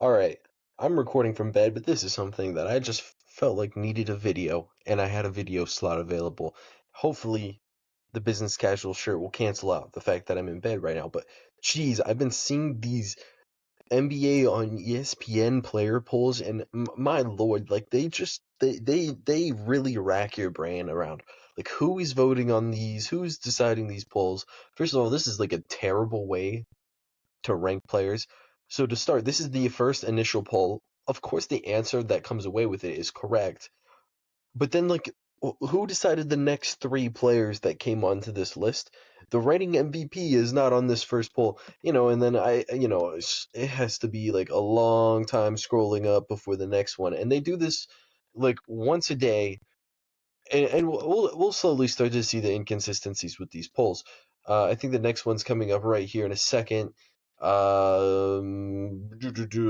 All right, I'm recording from bed, but this is something that I just felt like needed a video, and I had a video slot available. Hopefully, the business casual shirt will cancel out the fact that I'm in bed right now. But geez, I've been seeing these NBA on ESPN player polls, and my lord, like they really rack your brain around like who is voting on these, who's deciding these polls. First of all, this is like a terrible way to rank players. So to start, this is the first initial poll. Of course, the answer that comes away with it is correct. But then, like, who decided the next three players that came onto this list? The reigning MVP is not on this first poll, and then it has to be like a long time scrolling up before the next one. And they do this like once a day, and we'll slowly start to see the inconsistencies with these polls. I think the next one's coming up right here in a second.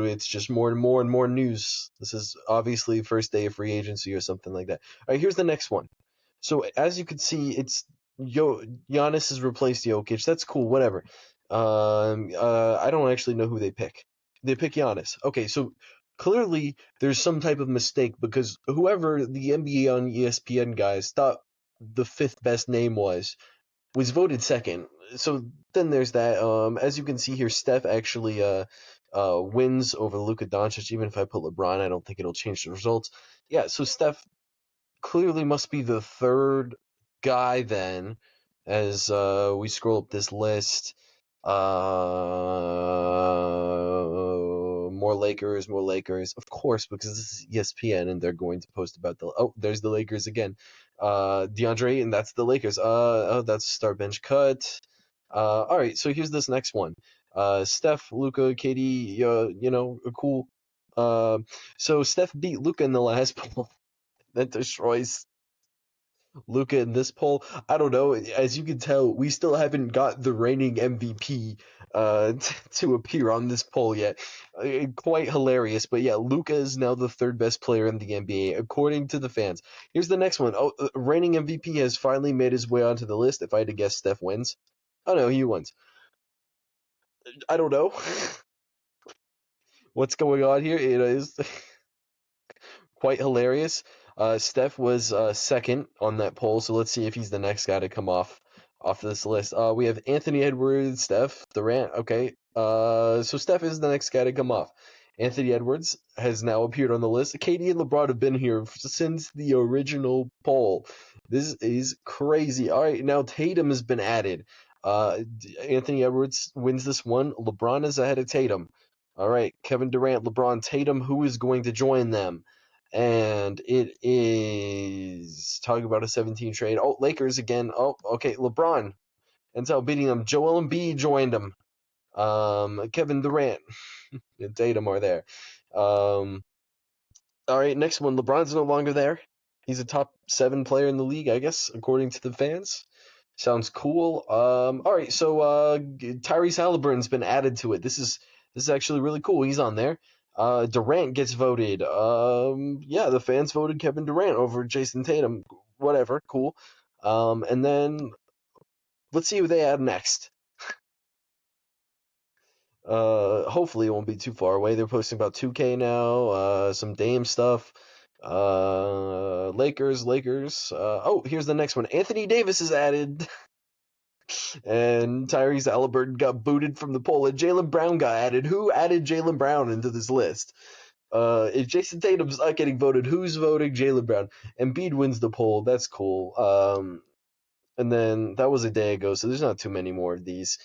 It's just more and more and more news. This is obviously first day of free agency or something like that. All right, here's the next one. So as you can see, it's Giannis has replaced Jokic. That's cool, whatever. I don't actually know who they pick. They pick Giannis. Okay, so clearly there's some type of mistake because whoever the NBA on ESPN guys thought the fifth best name was voted second. So then there's that. As you can see here, Steph actually wins over Luka Doncic. Even if I put LeBron, I don't think it'll change the results. Yeah, so Steph clearly must be the third guy then, as we scroll up this list. More Lakers, more Lakers, of course, because this is ESPN and they're going to post about there's the Lakers again. DeAndre, and that's the Lakers. That's star bench cut. All right, so here's this next one. Steph, Luka, KD, cool. So Steph beat Luka in the last poll. That destroys Luka in this poll. I don't know. As you can tell, we still haven't got the reigning MVP to appear on this poll yet. Quite hilarious, but yeah, Luka is now the third best player in the NBA according to the fans. Here's the next one. Oh, reigning MVP has finally made his way onto the list. If I had to guess, Steph wins. Oh no, he wins. I don't know what's going on here. It is quite hilarious. Steph was second on that poll, so let's see if he's the next guy to come off this list. We have Anthony Edwards, Steph, Durant. Okay, so Steph is the next guy to come off. Anthony Edwards has now appeared on the list. KD and LeBron have been here since the original poll. This is crazy. All right, now Tatum has been added. Anthony Edwards wins this one. LeBron is ahead of Tatum. All right, Kevin Durant, LeBron, Tatum. Who is going to join them? And it is talking about a 17 trade. Oh, Lakers again. Oh, okay, LeBron ends up beating them. Joel Embiid joined them. Kevin Durant and Tatum are there. All right, next one. LeBron's no longer there. He's a top 7 player in the league, I guess, according to the fans. Sounds cool. All right, so Tyrese Halliburton's been added to it. This is actually really cool. He's on there. Durant gets voted. Yeah, the fans voted Kevin Durant over Jason Tatum. Whatever, cool. And then let's see who they add next. Hopefully it won't be too far away. They're posting about 2K now. Some Dame stuff. Lakers. Oh, here's the next one. Anthony Davis is added. And Tyrese Halliburton got booted from the poll, and Jaylen Brown got added. Who added Jaylen Brown into this list? If Jason Tatum's not getting voted, who's voting Jaylen Brown? Embiid wins the poll. That's cool. And then that was a day ago, so there's not too many more of these.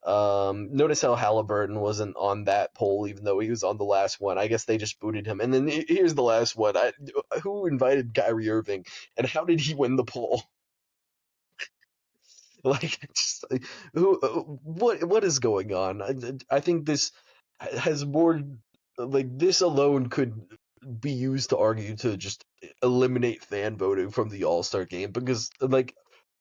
Notice how Halliburton wasn't on that poll, even though he was on the last one. I guess they just booted him. And then here's the last one. Who invited Kyrie Irving, and how did he win the poll? Like, just, what is going on? I think this has more, like, this alone could be used to argue to just eliminate fan voting from the All-Star game, because, like,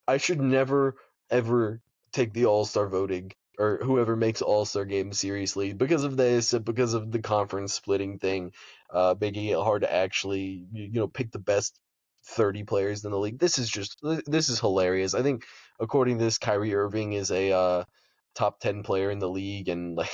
I should never ever take the All-Star voting or whoever makes All-Star game seriously because of this, because of the conference splitting thing, making it hard to actually pick the best 30 players in the league. This is hilarious. I think according to this, Kyrie Irving is a top 10 player in the league, and like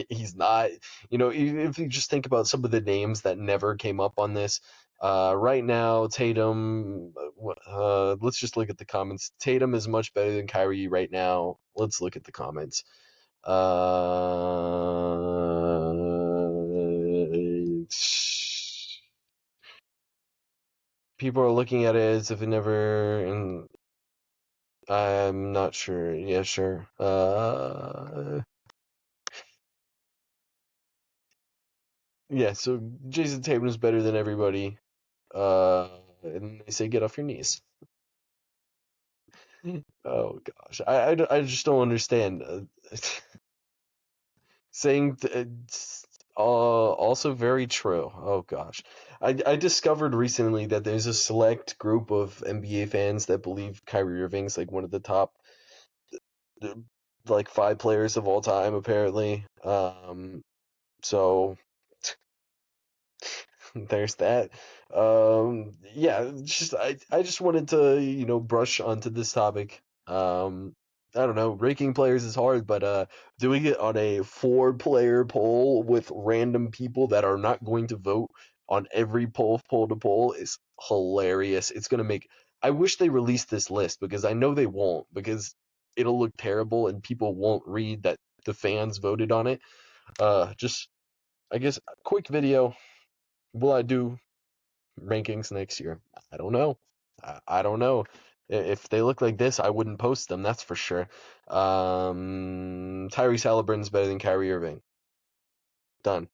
He's not. If you just think about some of the names that never came up on this, right now, Tatum. Let's just look at the comments. Tatum is much better than Kyrie right now. Let's look at the comments. People are looking at it as if it never, and I'm not sure. Yeah, sure. Yeah. So Jason Tatum is better than everybody. And they say get off your knees. Oh gosh, I just don't understand. Saying it's also very true. Oh gosh, I discovered recently that there's a select group of NBA fans that believe Kyrie Irving's like one of the top uh, like 5 players of all time apparently. So there's that. Yeah, just I just wanted to brush onto this topic. I don't know, ranking players is hard, but doing it on a 4-player poll with random people that are not going to vote on every poll to poll is hilarious. It's gonna make. I wish they released this list because I know they won't because it'll look terrible and people won't read that the fans voted on it. Just I guess quick video. Will I do rankings next year? I don't know. I don't know. If they look like this, I wouldn't post them. That's for sure. Tyrese Halliburton's better than Kyrie Irving. Done.